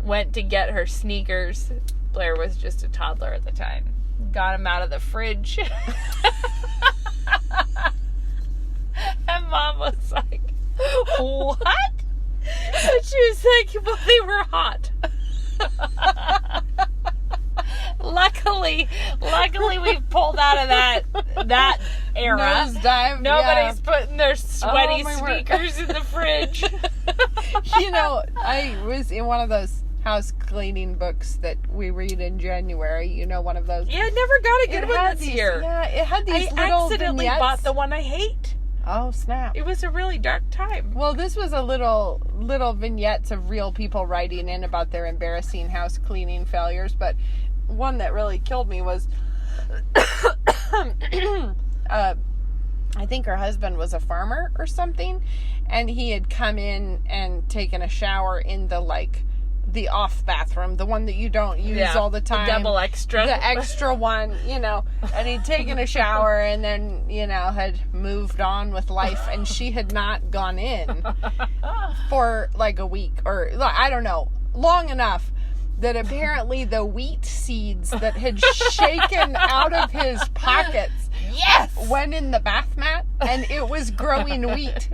went to get her sneakers. Blair was just a toddler at the time. Got him out of the fridge. And Mom was like, what? And she was like, well, they were hot. Luckily we pulled out of that era. Nosedive. Nobody's putting their sweaty sneakers in the fridge. I was in one of those house cleaning books that we read in January. One of those. Yeah, I never got a good one this year. Yeah, it had these I little accidentally vignettes. bought the one I hate. Oh, snap. It was a really dark time. Well, this was a little vignettes of real people writing in about their embarrassing house cleaning failures, but one that really killed me was I think her husband was a farmer or something, and he had come in and taken a shower in the off bathroom, the one that you don't use all the time. The double extra. The extra one, and he'd taken a shower and then, had moved on with life, and she had not gone in for like a week or, I don't know, long enough. that apparently the wheat seeds that had shaken out of his pockets went in the bath mat, and it was growing wheat.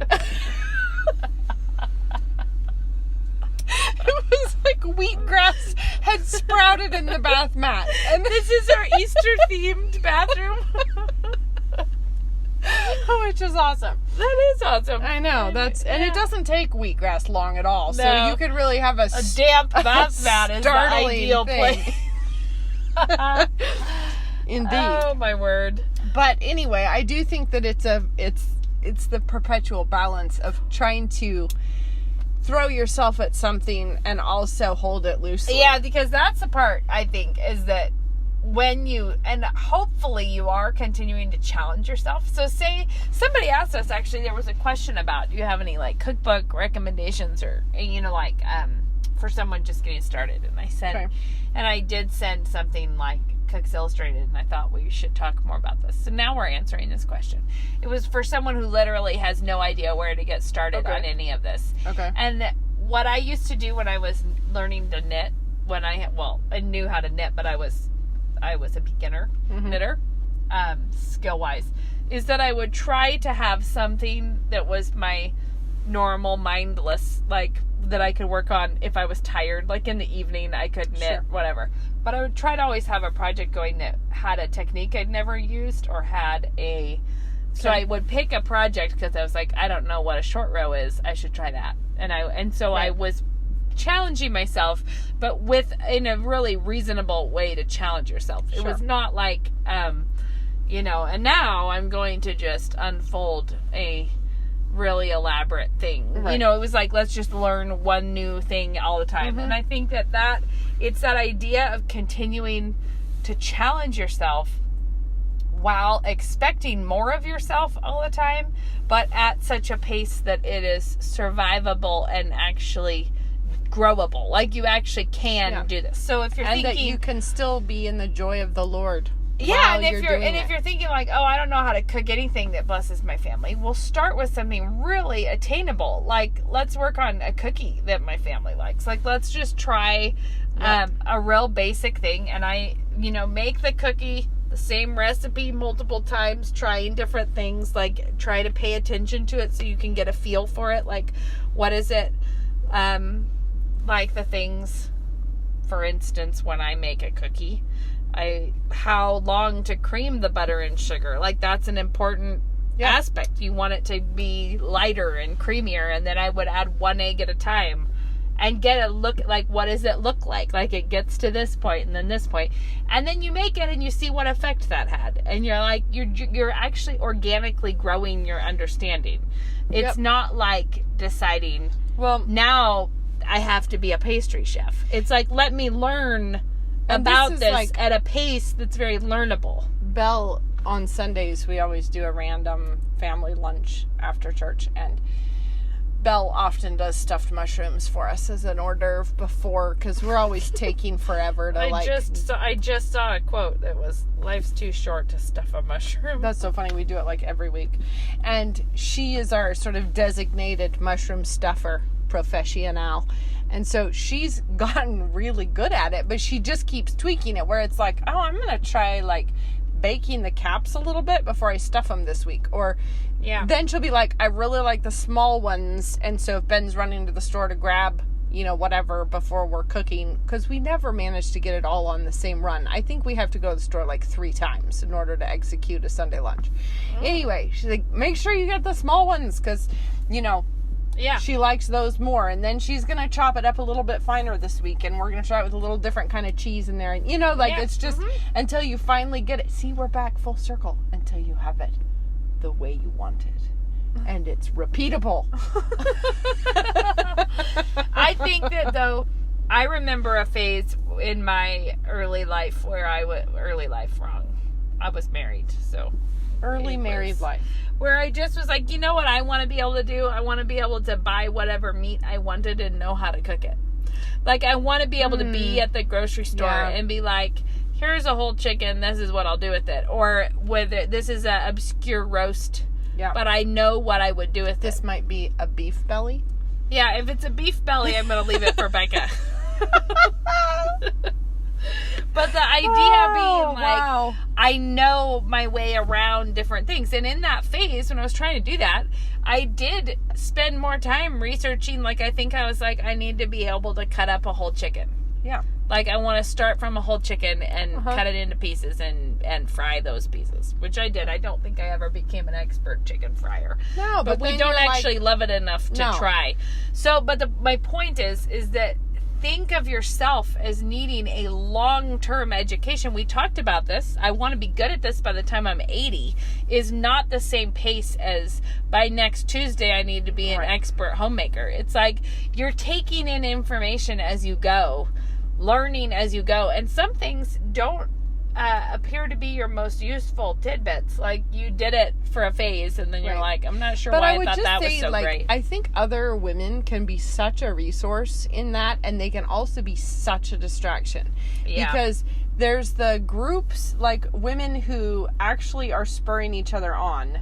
It was like wheatgrass had sprouted in the bath mat. And this is our Easter-themed bathroom. Which is awesome. That is awesome. I know. And it doesn't take wheatgrass long at all. No. So you could really have a damp bath mat is the ideal place. Indeed. Oh my word. But anyway, I do think that it's the perpetual balance of trying to throw yourself at something and also hold it loosely. Yeah, because that's the part, I think, is that when you, and hopefully you are continuing to challenge yourself. So say somebody asked us, actually, there was a question about, do you have any like cookbook recommendations or, like, for someone just getting started? And I said, okay. And I did send something like Cooks Illustrated, and I thought we should talk more about this. So now we're answering this question. It was for someone who literally has no idea where to get started on any of this. Okay. And what I used to do when I was learning to knit, I knew how to knit, but I was a beginner knitter, skill-wise, is that I would try to have something that was my normal, mindless, like, that I could work on if I was tired. Like, in the evening, I could knit, whatever. But I would try to always have a project going that had a technique I'd never used or had a... So I would pick a project because I was like, I don't know what a short row is. I should try that. I was challenging myself, but in a really reasonable way to challenge yourself. It was not like, and now I'm going to just unfold a really elaborate thing. Right. It was like, let's just learn one new thing all the time. And I think that it's that idea of continuing to challenge yourself while expecting more of yourself all the time, but at such a pace that it is survivable and actually growable. Like, you actually can do this. So if you're thinking that you can still be in the joy of the Lord. Yeah, and if you're thinking like, oh, I don't know how to cook anything that blesses my family, we'll start with something really attainable. Like, let's work on a cookie that my family likes. Like, let's just try a real basic thing, and I, make the cookie, the same recipe multiple times, trying different things. Like, try to pay attention to it so you can get a feel for it. Like, what is it? Like the things, for instance, when I make a cookie, how long to cream the butter and sugar. Like, that's an important aspect. You want it to be lighter and creamier, and then I would add 1 egg at a time and get a look, like, what does it look like? Like, it gets to this point and then this point. And then you make it and you see what effect that had. And you're like, you're actually organically growing your understanding. It's not like deciding, well, now I have to be a pastry chef. It's like, let me learn about this like, at a pace that's very learnable. Belle, on Sundays, we always do a random family lunch after church, and Belle often does stuffed mushrooms for us as an hors d'oeuvre before, because we're always taking forever to I just saw a quote that was, life's too short to stuff a mushroom. That's so funny. We do it like every week. And she is our sort of designated mushroom stuffer professional. And so she's gotten really good at it, but she just keeps tweaking it, where it's like, oh, I'm going to try like baking the caps a little bit before I stuff them this week. Or then she'll be like, I really like the small ones. And so if Ben's running to the store to grab, whatever before we're cooking, because we never manage to get it all on the same run. I think we have to go to the store like 3 times in order to execute a Sunday lunch. Anyway, she's like, make sure you get the small ones, because, she likes those more. And then she's going to chop it up a little bit finer this week. And we're going to try it with a little different kind of cheese in there. And, it's just until you finally get it. See, we're back full circle until you have it the way you want it. And it's repeatable. I think that, though, I remember a phase in my early life where I was married, so... Early married life. Where I just was like, you know what I want to be able to do? I want to be able to buy whatever meat I wanted and know how to cook it. Like, I want to be able to be at the grocery store and be like, here's a whole chicken, this is what I'll do with it. Or whether this is an obscure roast, but I know what I would do with it. This might be a beef belly. Yeah, if it's a beef belly, I'm going to leave it for Becca. But the idea being like, I know my way around different things. And in that phase, when I was trying to do that, I did spend more time researching. Like, I think I was like, I need to be able to cut up a whole chicken. Yeah. Like, I want to start from a whole chicken and cut it into pieces and fry those pieces, which I did. I don't think I ever became an expert chicken fryer. No, but we don't actually love it enough to try. So, but my point is that think of yourself as needing a long-term education. We talked about this. I want to be good at this by the time I'm 80 is not the same pace as by next Tuesday I need to be an expert homemaker. It's like you're taking in information as you go, learning as you go, and some things don't appear to be your most useful tidbits. Like, you did it for a phase and then you're like, I'm not sure why I thought that was so great. I think other women can be such a resource in that, and they can also be such a distraction. Yeah. Because there's the groups, like women who actually are spurring each other on,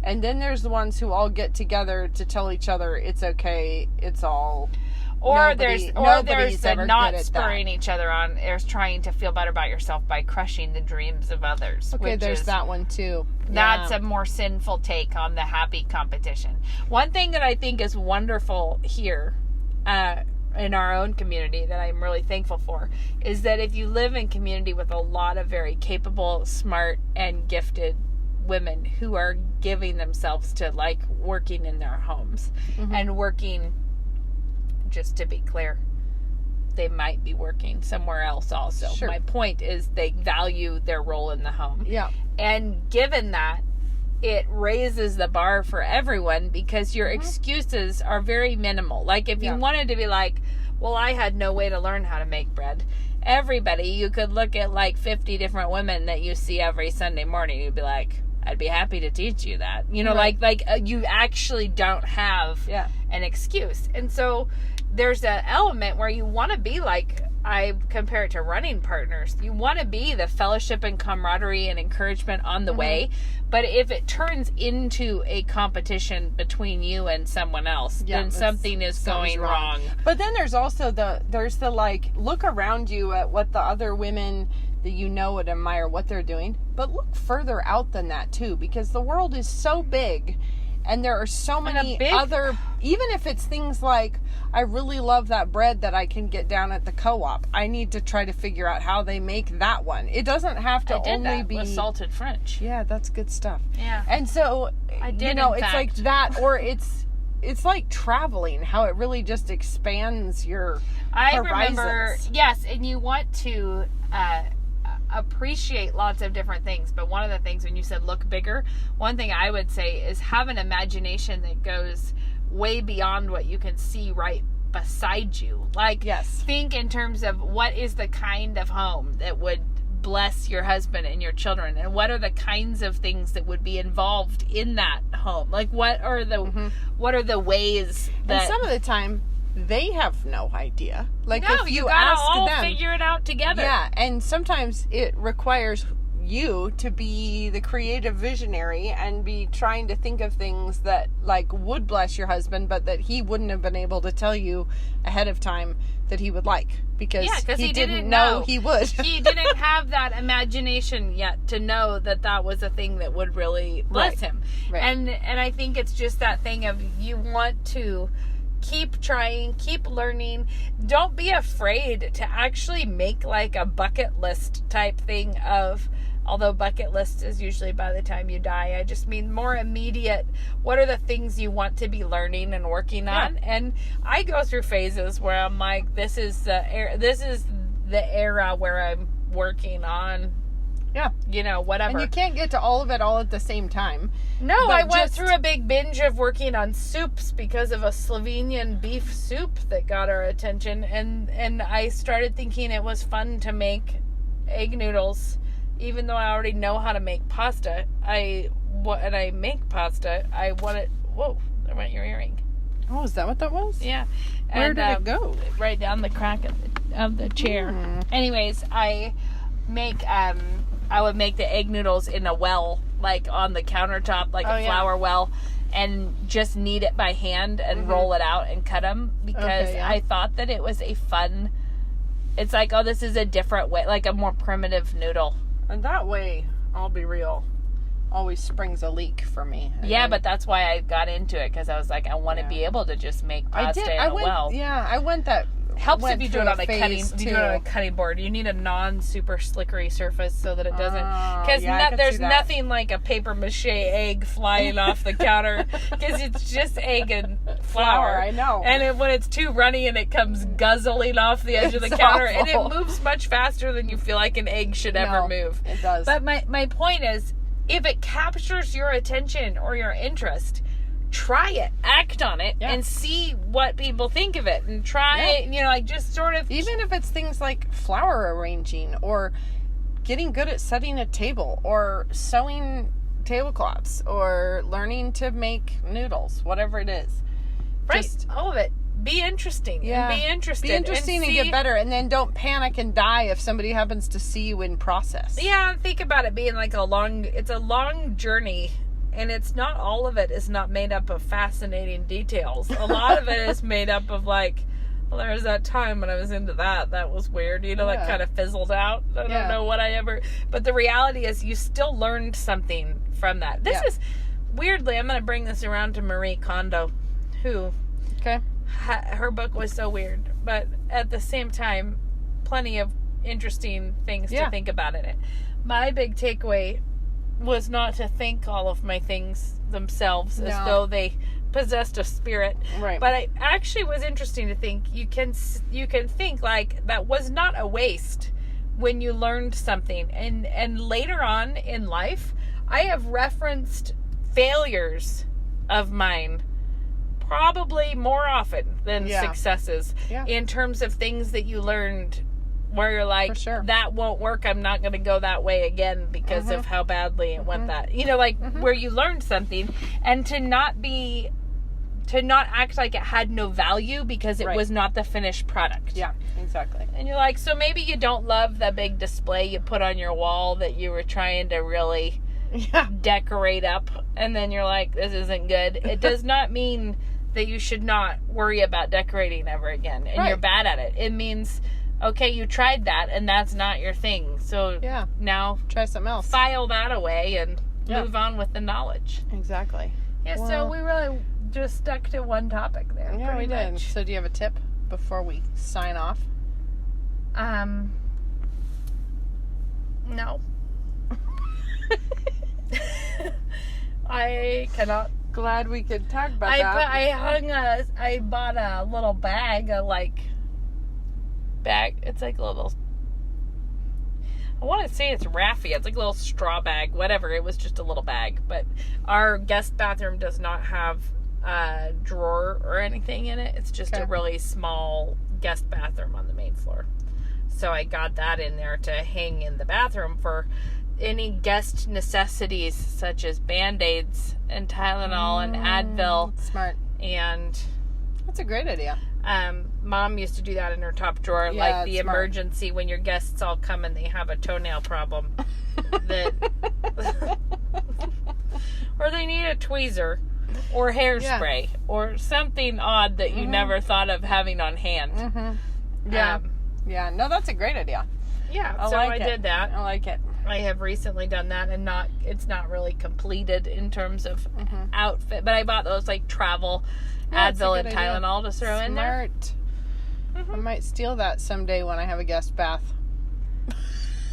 and then there's the ones who all get together to tell each other it's okay, it's all... Or there's the not spurring each other on. There's trying to feel better about yourself by crushing the dreams of others. Okay, there's that one too. That's a more sinful take on the happy competition. One thing that I think is wonderful here in our own community that I'm really thankful for is that if you live in community with a lot of very capable, smart, and gifted women who are giving themselves to like working in their homes and working... Just to be clear, they might be working somewhere else also. Sure. My point is they value their role in the home. Yeah. And given that, it raises the bar for everyone because your excuses are very minimal. Like, if you wanted to be like, well, I had no way to learn how to make bread. Everybody, you could look at like 50 different women that you see every Sunday morning. You'd be like, I'd be happy to teach you that. You know, you actually don't have an excuse. And so there's an element where you want to be like, I compare it to running partners. You want to be the fellowship and camaraderie and encouragement on the way. But if it turns into a competition between you and someone else, then something is going wrong. But then there's also there's the like, look around you at what the other women that you know and admire what they're doing. But look further out than that too, because the world is so big. And there are so many other, even if it's things like, I really love that bread that I can get down at the co-op. I need to try to figure out how they make that one. It doesn't have to only be with salted French. Yeah, that's good stuff. Yeah. And so, it's like that, or it's like traveling, how it really just expands your horizons. Remember, yes, and you want to appreciate lots of different things, but one of the things when you said look bigger, one thing I would say is have an imagination that goes way beyond what you can see right beside you. Like, think in terms of what is the kind of home that would bless your husband and your children, and what are the kinds of things that would be involved in that home. Like, what are the ways that... And some of the time they have no idea. Like, no, if you gotta ask all them, figure it out together. Yeah, and sometimes it requires you to be the creative visionary and be trying to think of things that like would bless your husband, but that he wouldn't have been able to tell you ahead of time that he would like, because he didn't know he would. He didn't have that imagination yet to know that that was a thing that would really bless him. Right. And I think it's just that thing of, you want to keep trying, keep learning. Don't be afraid to actually make like a bucket list type thing of, although bucket list is usually by the time you die. I just mean more immediate. What are the things you want to be learning and working on? And I go through phases where I'm like, this is the era where I'm working on, whatever. And you can't get to all of it all at the same time. No, I went through a big binge of working on soups because of a Slovenian beef soup that got our attention, and I started thinking it was fun to make egg noodles. Even though I already know how to make pasta, I make pasta, I want it... Whoa, there went your earring. Oh, is that what that was? Yeah. Where did it go? Right down the crack of the chair. Anyways, I would make the egg noodles in a well, like on the countertop, like a flour well, and just knead it by hand and roll it out and cut them, because I thought that it was a fun It's like, oh, this is a different way, like a more primitive noodle. And that way, I'll be real, always springs a leak for me. Yeah, but that's why I got into it, because I was like, I want to be able to just make pasta I went that. Helps went if you do it on a cutting board. You need a non-super slickery surface so that it doesn't, because there's nothing like a paper mache egg flying off the counter, because it's just egg and flour. I know. And when it's too runny and it comes guzzling off the edge of the counter, and it moves much faster than you feel like an egg should ever move. It does. But my point is, if it captures your attention or your interest, try it, act on it, and see what people think of it, and try it, like just sort of... Even if it's things like flower arranging, or getting good at setting a table, or sewing tablecloths, or learning to make noodles, whatever it is. Right, just, all of it. Be interesting. Yeah. And be interested. Be interesting and get better, and then don't panic and die if somebody happens to see you in process. Yeah, and think about it being like it's a long journey. And it's not, all of it is not made up of fascinating details. A lot of it is made up of like, well, there was that time when I was into that. That was weird. That kind of fizzled out. I don't know what but the reality is you still learned something from that. This is, weirdly, I'm going to bring this around to Marie Kondo, who, her book was so weird. But at the same time, plenty of interesting things to think about in it. My big takeaway was not to think all of my things themselves as though they possessed a spirit. Right. But it actually was interesting to think you can think like that was not a waste when you learned something. And later on in life, I have referenced failures of mine probably more often than successes in terms of things that you learned where you're like, that won't work, I'm not going to go that way again because of how badly it went that. Where you learned something, and to not act like it had no value because it was not the finished product. Yeah, exactly. And you're like, so maybe you don't love the big display you put on your wall that you were trying to really decorate up, and then you're like, this isn't good. It does not mean that you should not worry about decorating ever again, and you're bad at it. It means... okay, you tried that, and that's not your thing. So now try something else. File that away and move on with the knowledge. Exactly. Yeah, so we really just stuck to one topic there. Yeah, we did. So do you have a tip before we sign off? No. I cannot. Glad we could talk about that. I bought a little bag of bag. It's like a little, I want to say it's raffia. It's like a little straw bag, whatever. It was just a little bag. But our guest bathroom does not have a drawer or anything in it. It's just a really small guest bathroom on the main floor. So I got that in there to hang in the bathroom for any guest necessities such as Band-Aids and Tylenol and Advil. Smart. And that's a great idea. Mom used to do that in her top drawer, like the emergency when your guests all come and they have a toenail problem, or they need a tweezer, or hairspray, or something odd that you never thought of having on hand. No, that's a great idea. Yeah, I did that. I like it. I have recently done that, and it's not really completed in terms of outfit, but I bought those like travel Advil and Tylenol to throw in there. I might steal that someday when I have a guest bath.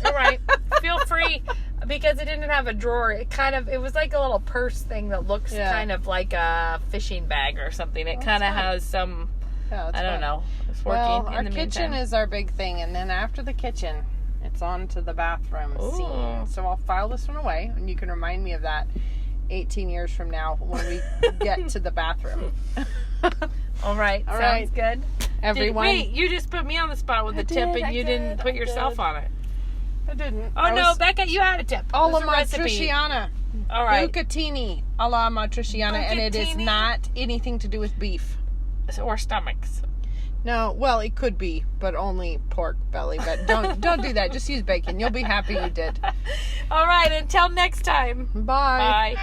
All right. Feel free, because it didn't have a drawer. It was like a little purse thing that looks kind of like a fishing bag or something. It kind of has some, I don't know. It's working in the meantime. Kitchen is our big thing, and then after the kitchen, it's on to the bathroom scene. So I'll file this one away, and you can remind me of that 18 years from now when we get to the bathroom. All right. Sounds good. Everyone. Wait, you just put me on the spot with the tip, and you didn't put yourself on it. I didn't. Oh, no, Becca, you had a tip. Alla matriciana. All right. Bucatini alla matriciana, and it is not anything to do with beef. Or stomachs. No, well, it could be, but only pork belly. But don't do that. Just use bacon. You'll be happy you did. All right. Until next time. Bye. Bye.